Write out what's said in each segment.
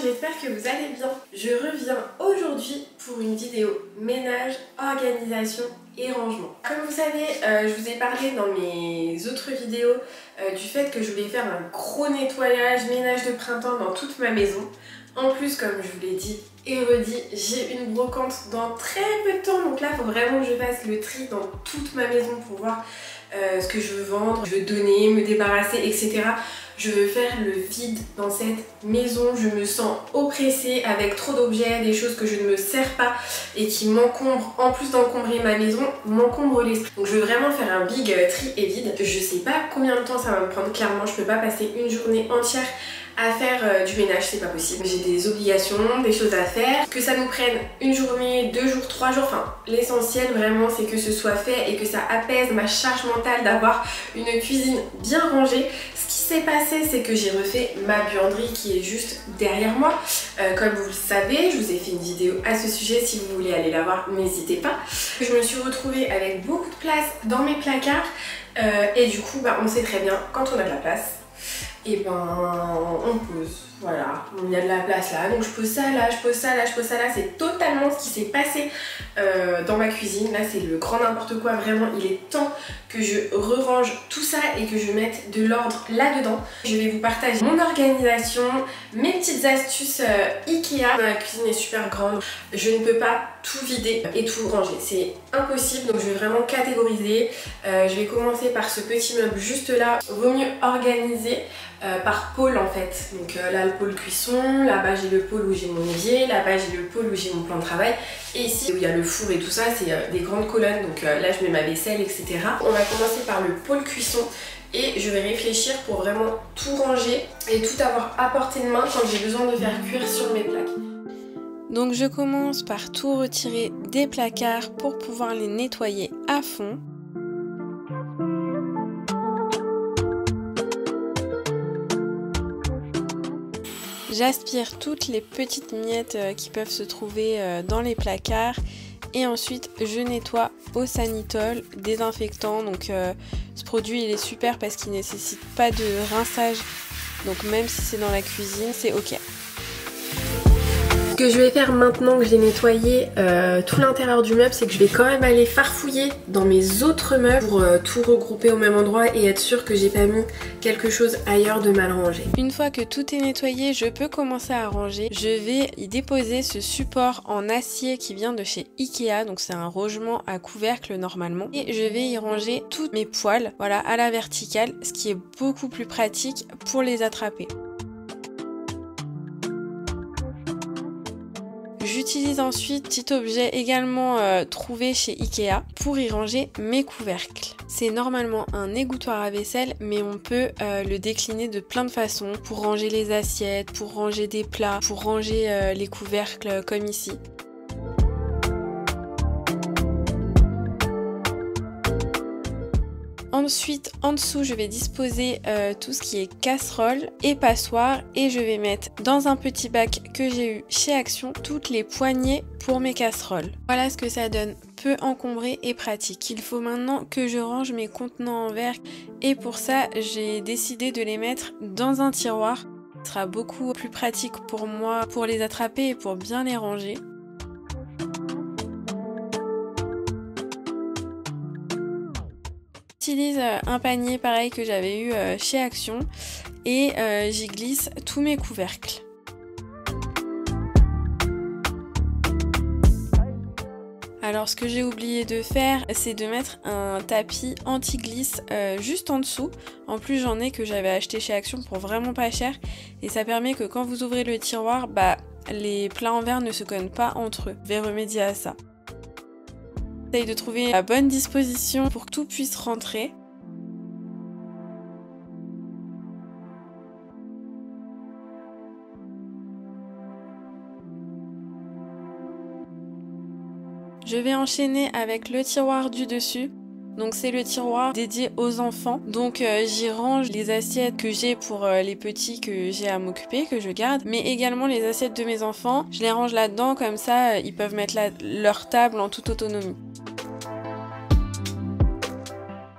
j'espère que vous allez bien. Je reviens aujourd'hui pour une vidéo ménage, organisation et rangement. Comme vous savez, je vous ai parlé dans mes autres vidéos du fait que je voulais faire un gros nettoyage, ménage de printemps dans toute ma maison. En plus, comme je vous l'ai dit et redit, j'ai une brocante dans très peu de temps, donc là il faut vraiment que je fasse le tri dans toute ma maison pour voir ce que je veux vendre, je veux donner, me débarrasser, etc. Je veux faire le vide dans cette maison, je me sens oppressée avec trop d'objets, des choses que je ne me sers pas et qui m'encombrent, en plus d'encombrer ma maison, m'encombrent l'esprit. Donc je veux vraiment faire un big tri et vide. Je sais pas combien de temps ça va me prendre, clairement je peux pas passer une journée entière à faire du ménage, c'est pas possible. J'ai des obligations, des choses à faire. Que ça nous prenne une journée, 2 jours, 3 jours, enfin l'essentiel vraiment c'est que ce soit fait et que ça apaise ma charge mentale d'avoir une cuisine bien rangée. Ce qui s'est passé, c'est que j'ai refait ma buanderie qui est juste derrière moi. Comme vous le savez, je vous ai fait une vidéo à ce sujet, si vous voulez aller la voir, n'hésitez pas. Je me suis retrouvée avec beaucoup de place dans mes placards et du coup on sait très bien quand on a de la place, et on pose, voilà, il y a de la place là, donc je pose ça là, je pose ça là, je pose ça là, c'est totalement ce qui s'est passé dans ma cuisine. Là c'est le grand n'importe quoi, vraiment il est temps que je re-range tout ça et que je mette de l'ordre là-dedans. Je vais vous partager mon organisation, mes petites astuces Ikea. Ma cuisine est super grande, je ne peux pas tout vider et tout ranger, c'est impossible, donc je vais vraiment catégoriser. Je vais commencer par ce petit meuble juste là, vaut mieux organiser par pôle en fait. Donc là le pôle cuisson, là-bas j'ai le pôle où j'ai mon évier, là-bas j'ai le pôle où j'ai mon plan de travail, et ici où il y a le four et tout ça, c'est des grandes colonnes, donc là je mets ma vaisselle, etc. On va commencer par le pôle cuisson et je vais réfléchir pour vraiment tout ranger et tout avoir à portée de main quand j'ai besoin de faire cuire sur mes plaques. Donc je commence par tout retirer des placards pour pouvoir les nettoyer à fond. J'aspire toutes les petites miettes qui peuvent se trouver dans les placards et ensuite je nettoie au Sanitol désinfectant. Donc ce produit il est super parce qu'il ne nécessite pas de rinçage, donc même si c'est dans la cuisine c'est ok. Ce que je vais faire maintenant que j'ai nettoyé tout l'intérieur du meuble, c'est que je vais quand même aller farfouiller dans mes autres meubles pour tout regrouper au même endroit et être sûre que j'ai pas mis quelque chose ailleurs de mal rangé. Une fois que tout est nettoyé, je peux commencer à ranger. Je vais y déposer ce support en acier qui vient de chez Ikea, donc c'est un rangement à couvercle normalement. Et je vais y ranger toutes mes poêles, voilà, à la verticale, ce qui est beaucoup plus pratique pour les attraper. J'utilise ensuite petit objet également trouvé chez Ikea pour y ranger mes couvercles. C'est normalement un égouttoir à vaisselle, mais on peut le décliner de plein de façons pour ranger les assiettes, pour ranger des plats, pour ranger les couvercles comme ici. Ensuite, en dessous, je vais disposer tout ce qui est casserole et passoire et je vais mettre dans un petit bac que j'ai eu chez Action toutes les poignées pour mes casseroles. Voilà ce que ça donne, peu encombré et pratique. Il faut maintenant que je range mes contenants en verre et pour ça, j'ai décidé de les mettre dans un tiroir. Ce sera beaucoup plus pratique pour moi pour les attraper et pour bien les ranger. J'utilise un panier pareil que j'avais eu chez Action et j'y glisse tous mes couvercles. Alors ce que j'ai oublié de faire, c'est de mettre un tapis anti-glisse juste en dessous. En plus j'en ai que j'avais acheté chez Action pour vraiment pas cher et ça permet que quand vous ouvrez le tiroir, les plats en verre ne se cognent pas entre eux. Je vais remédier à ça. J'essaye de trouver la bonne disposition pour que tout puisse rentrer. Je vais enchaîner avec le tiroir du dessus. Donc c'est le tiroir dédié aux enfants. Donc j'y range les assiettes que j'ai pour les petits que j'ai à m'occuper, que je garde. Mais également les assiettes de mes enfants. Je les range là-dedans, comme ça ils peuvent mettre leur table en toute autonomie.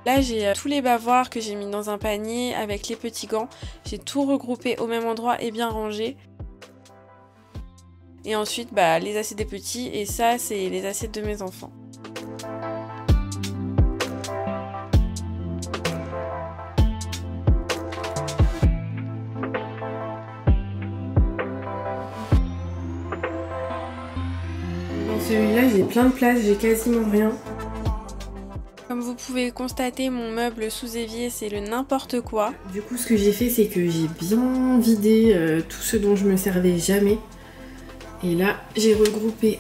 Là j'ai tous les bavoirs que j'ai mis dans un panier avec les petits gants. J'ai tout regroupé au même endroit et bien rangé. Et ensuite bah, les assiettes des petits et ça c'est les assiettes de mes enfants. Dans celui-là j'ai plein de place, j'ai quasiment rien. Comme vous pouvez constater, mon meuble sous évier, c'est le n'importe quoi. Du coup, ce que j'ai fait, c'est que j'ai bien vidé tout ce dont je me servais jamais. Et là, j'ai regroupé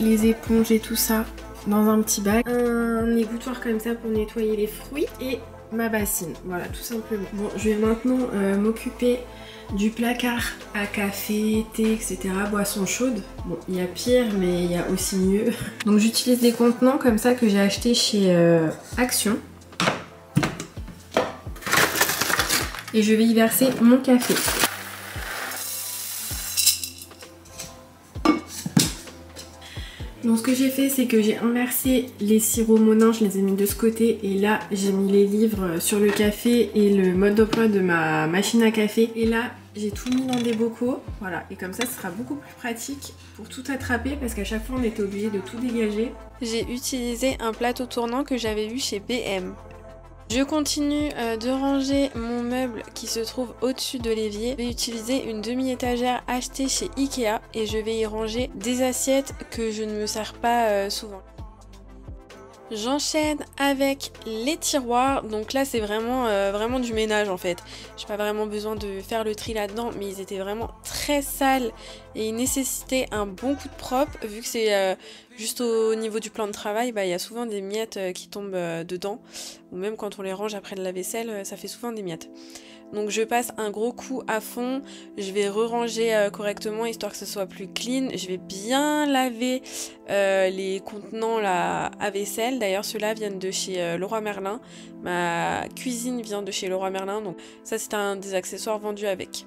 les éponges et tout ça dans un petit bac. Un égouttoir comme ça pour nettoyer les fruits et ma bassine. Voilà, tout simplement. Bon, je vais maintenant m'occuper du placard à café, thé, etc. Boissons chaudes. Bon, il y a pire, mais il y a aussi mieux. Donc j'utilise des contenants comme ça que j'ai acheté chez Action. Et je vais y verser mon café. Donc ce que j'ai fait, c'est que j'ai inversé les sirops Monin, je les ai mis de ce côté et là j'ai mis les livres sur le café et le mode d'emploi de ma machine à café. Et là j'ai tout mis dans des bocaux, voilà, et comme ça ce sera beaucoup plus pratique pour tout attraper parce qu'à chaque fois on était obligé de tout dégager. J'ai utilisé un plateau tournant que j'avais eu chez BM. Je continue de ranger mon meuble qui se trouve au-dessus de l'évier. Je vais utiliser une demi-étagère achetée chez Ikea et je vais y ranger des assiettes que je ne me sers pas souvent. J'enchaîne avec les tiroirs, donc là c'est vraiment du ménage en fait. J'ai pas vraiment besoin de faire le tri là-dedans, mais ils étaient vraiment très sales et ils nécessitaient un bon coup de propre. Vu que c'est juste au niveau du plan de travail, bah, y a souvent des miettes qui tombent dedans, ou même quand on les range après de la vaisselle, ça fait souvent des miettes. Donc je passe un gros coup à fond, je vais re-ranger correctement histoire que ce soit plus clean. Je vais bien laver les contenants là, à vaisselle. D'ailleurs ceux-là viennent de chez Leroy Merlin. Ma cuisine vient de chez Leroy Merlin, donc ça c'est un des accessoires vendus avec.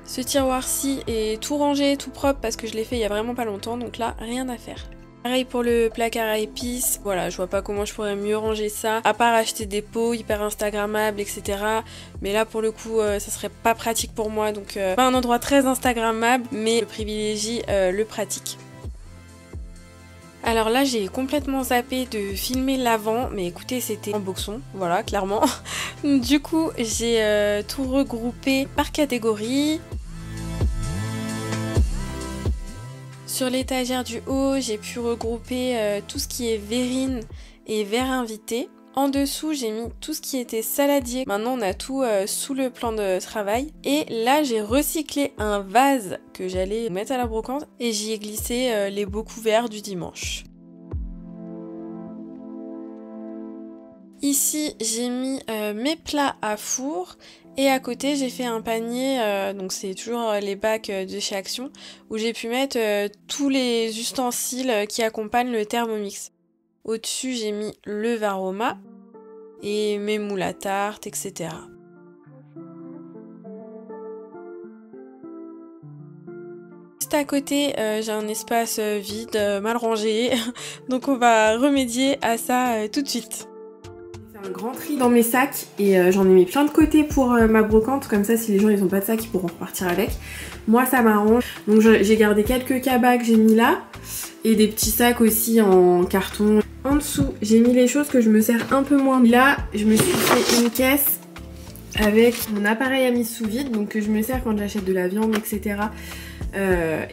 Ce tiroir-ci est tout rangé, tout propre parce que je l'ai fait il y a vraiment pas longtemps, donc là, rien à faire. Pareil pour le placard à épices, voilà, je vois pas comment je pourrais mieux ranger ça, à part acheter des pots hyper instagrammables, etc. Mais là, pour le coup, ça serait pas pratique pour moi, donc pas un endroit très instagrammable, mais je privilégie le pratique. Alors là, j'ai complètement zappé de filmer l'avant, mais écoutez, c'était en boxon, voilà, clairement. Du coup, j'ai tout regroupé par catégorie. Sur l'étagère du haut, j'ai pu regrouper tout ce qui est verrine et verre invité. En dessous, j'ai mis tout ce qui était saladier. Maintenant, on a tout sous le plan de travail. Et là, j'ai recyclé un vase que j'allais mettre à la brocante et j'y ai glissé les beaux couverts du dimanche. Ici, j'ai mis mes plats à four et à côté, j'ai fait un panier, donc c'est toujours les bacs de chez Action, où j'ai pu mettre tous les ustensiles qui accompagnent le Thermomix. Au-dessus, j'ai mis le Varoma et mes moules à tarte, etc. Juste à côté, j'ai un espace vide, mal rangé, donc on va remédier à ça tout de suite. Un grand tri dans mes sacs et j'en ai mis plein de côté pour ma brocante, comme ça si les gens ils ont pas de sac ils pourront repartir avec. Moi ça m'arrange, donc j'ai gardé quelques cabas que j'ai mis là et des petits sacs aussi en carton. En dessous j'ai mis les choses que je me sers un peu moins. Là je me suis fait une caisse avec mon appareil à mise sous vide, donc que je me sers quand j'achète de la viande, etc.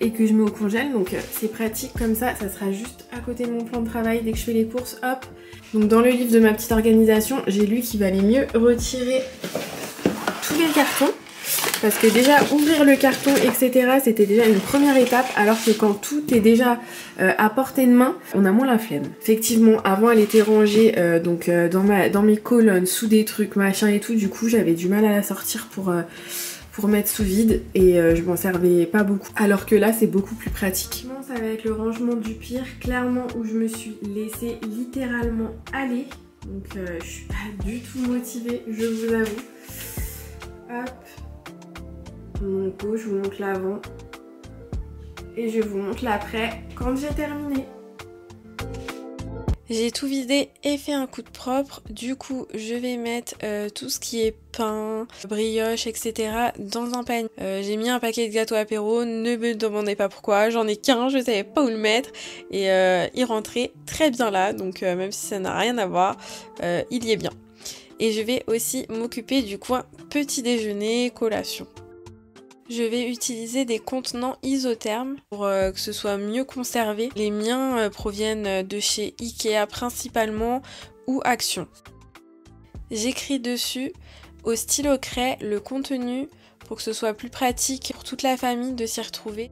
Et que je mets au congèle, donc c'est pratique comme ça, ça sera juste à côté de mon plan de travail dès que je fais les courses, hop. Donc dans le livre de ma petite organisation, j'ai lu qu'il valait mieux retirer tous les cartons, parce que déjà ouvrir le carton, etc. c'était déjà une première étape, alors que quand tout est déjà à portée de main, on a moins la flemme. Effectivement, avant elle était rangée dans mes colonnes, sous des trucs, machin et tout, du coup j'avais du mal à la sortir pour mettre sous vide et je m'en servais pas beaucoup, alors que là c'est beaucoup plus pratique. Ça va être le rangement du pire, clairement, où je me suis laissée littéralement aller, donc je suis pas du tout motivée, je vous avoue. Hop, mon pot, je vous montre l'avant et je vous montre l'après quand j'ai terminé. J'ai tout vidé et fait un coup de propre, du coup je vais mettre tout ce qui est pain, brioche, etc. dans un panier. J'ai mis un paquet de gâteaux apéro, ne me demandez pas pourquoi, j'en ai qu'un, je savais pas où le mettre et il rentrait très bien là, donc même si ça n'a rien à voir, il y est bien. Et je vais aussi m'occuper du coin petit déjeuner, collation. Je vais utiliser des contenants isothermes pour que ce soit mieux conservé. Les miens proviennent de chez Ikea principalement ou Action. J'écris dessus au stylo craie le contenu pour que ce soit plus pratique pour toute la famille de s'y retrouver.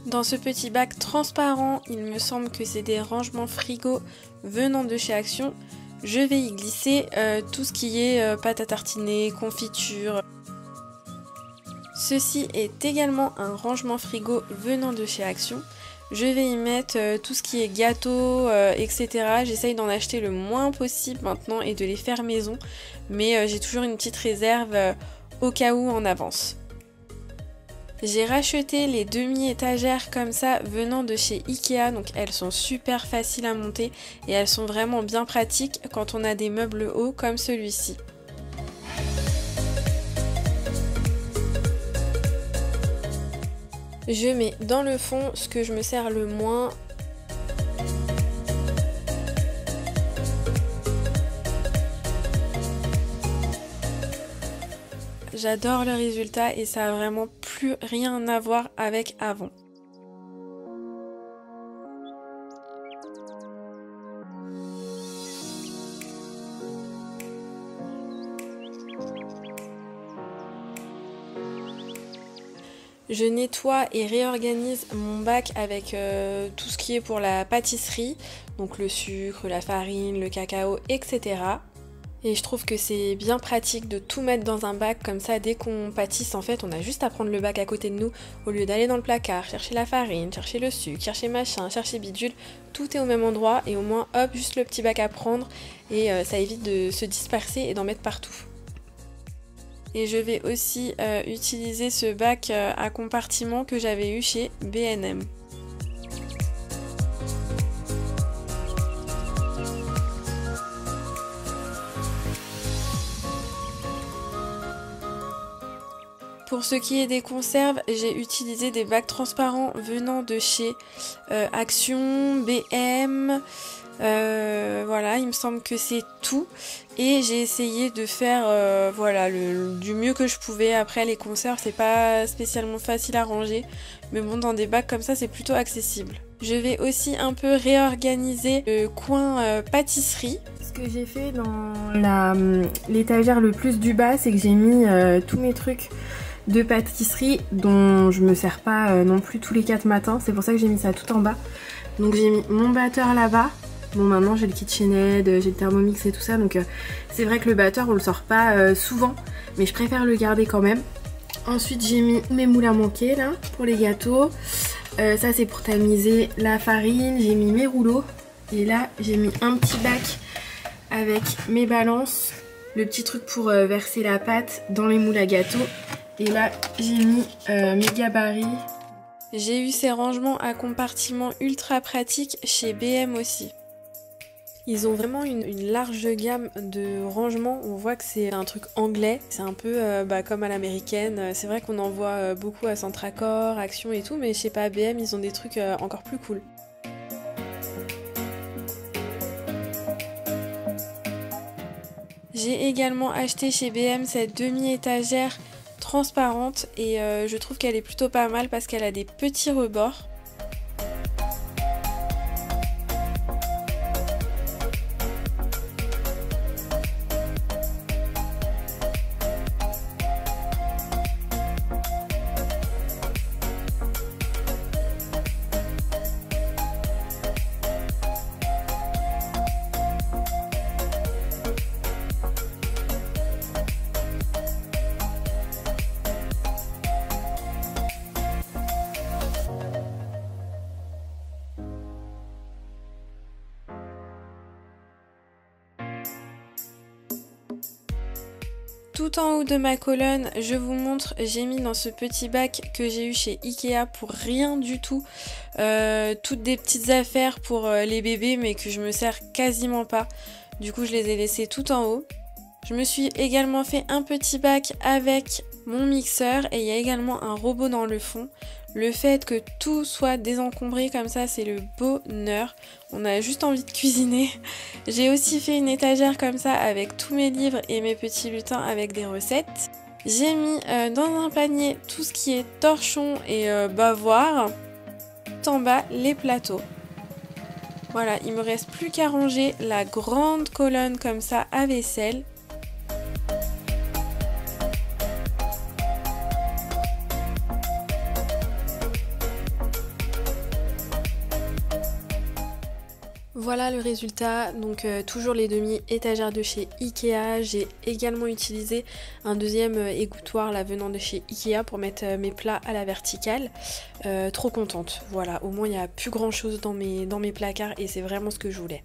Dans ce petit bac transparent, il me semble que c'est des rangements frigo venant de chez Action. Je vais y glisser tout ce qui est pâte à tartiner, confiture. Ceci est également un rangement frigo venant de chez Action. Je vais y mettre tout ce qui est gâteau, etc. J'essaye d'en acheter le moins possible maintenant et de les faire maison. Mais j'ai toujours une petite réserve au cas où en avance. J'ai racheté les demi-étagères comme ça venant de chez Ikea, donc elles sont super faciles à monter et elles sont vraiment bien pratiques quand on a des meubles hauts comme celui-ci. Je mets dans le fond ce que je me sers le moins. J'adore le résultat et ça a vraiment plus rien à voir avec avant. Je nettoie et réorganise mon bac avec tout ce qui est pour la pâtisserie, donc le sucre, la farine, le cacao, etc. Et je trouve que c'est bien pratique de tout mettre dans un bac, comme ça dès qu'on pâtisse en fait on a juste à prendre le bac à côté de nous au lieu d'aller dans le placard, chercher la farine, chercher le sucre, chercher machin, chercher bidule, tout est au même endroit et au moins hop juste le petit bac à prendre et ça évite de se disperser et d'en mettre partout. Et je vais aussi utiliser ce bac à compartiment que j'avais eu chez B&M. Pour ce qui est des conserves, j'ai utilisé des bacs transparents venant de chez Action, B&M, voilà, il me semble que c'est tout. Et j'ai essayé de faire voilà, du mieux que je pouvais. Après les conserves c'est pas spécialement facile à ranger, mais bon dans des bacs comme ça c'est plutôt accessible. Je vais aussi un peu réorganiser le coin pâtisserie. Ce que j'ai fait dans l'étagère le plus du bas, c'est que j'ai mis tous mes trucs de pâtisserie dont je me sers pas non plus tous les 4 matins, c'est pour ça que j'ai mis ça tout en bas. Donc j'ai mis mon batteur là-bas. Bon maintenant j'ai le KitchenAid, j'ai le Thermomix et tout ça, donc c'est vrai que le batteur on le sort pas souvent, mais je préfère le garder quand même. Ensuite j'ai mis mes moules à manquer là pour les gâteaux, ça c'est pour tamiser la farine, j'ai mis mes rouleaux et là j'ai mis un petit bac avec mes balances, le petit truc pour verser la pâte dans les moules à gâteaux. Et là j'ai mis mes gabarits. J'ai eu ces rangements à compartiments ultra pratiques chez B&M aussi. Ils ont vraiment une large gamme de rangements, on voit que c'est un truc anglais, c'est un peu comme à l'américaine, c'est vrai qu'on en voit beaucoup à Centracor, Action et tout, mais je sais pas, B&M ils ont des trucs encore plus cool. J'ai également acheté chez BM cette demi-étagère transparente et je trouve qu'elle est plutôt pas mal parce qu'elle a des petits rebords. Tout en haut de ma colonne, je vous montre, j'ai mis dans ce petit bac que j'ai eu chez Ikea pour rien du tout. Toutes des petites affaires pour les bébés mais que je me sers quasiment pas. Du coup je les ai laissées tout en haut. Je me suis également fait un petit bac avec mon mixeur et il y a également un robot dans le fond. Le fait que tout soit désencombré comme ça, c'est le bonheur. On a juste envie de cuisiner. J'ai aussi fait une étagère comme ça avec tous mes livres et mes petits lutins avec des recettes. J'ai mis dans un panier tout ce qui est torchon et bavoir. Tout en bas, les plateaux. Voilà, il me reste plus qu'à ranger la grande colonne comme ça à vaisselle. Voilà le résultat, donc toujours les demi-étagères de chez Ikea. J'ai également utilisé un deuxième égouttoir là venant de chez Ikea pour mettre mes plats à la verticale. Trop contente, voilà, au moins il n'y a plus grand chose dans mes placards et c'est vraiment ce que je voulais.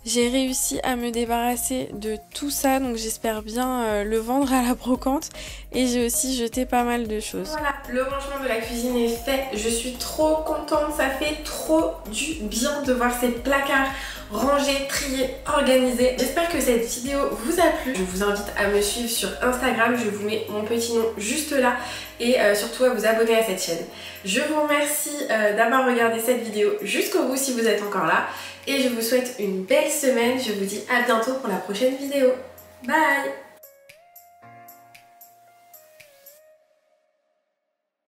J'ai réussi à me débarrasser de tout ça, donc j'espère bien le vendre à la brocante. Et j'ai aussi jeté pas mal de choses. Voilà, le rangement de la cuisine est fait. Je suis trop contente, ça fait trop du bien de voir ces placards rangés, triés, organisés. J'espère que cette vidéo vous a plu. Je vous invite à me suivre sur Instagram, je vous mets mon petit nom juste là. Et surtout à vous abonner à cette chaîne. Je vous remercie d'avoir regardé cette vidéo jusqu'au bout si vous êtes encore là. Et je vous souhaite une belle semaine. Je vous dis à bientôt pour la prochaine vidéo. Bye!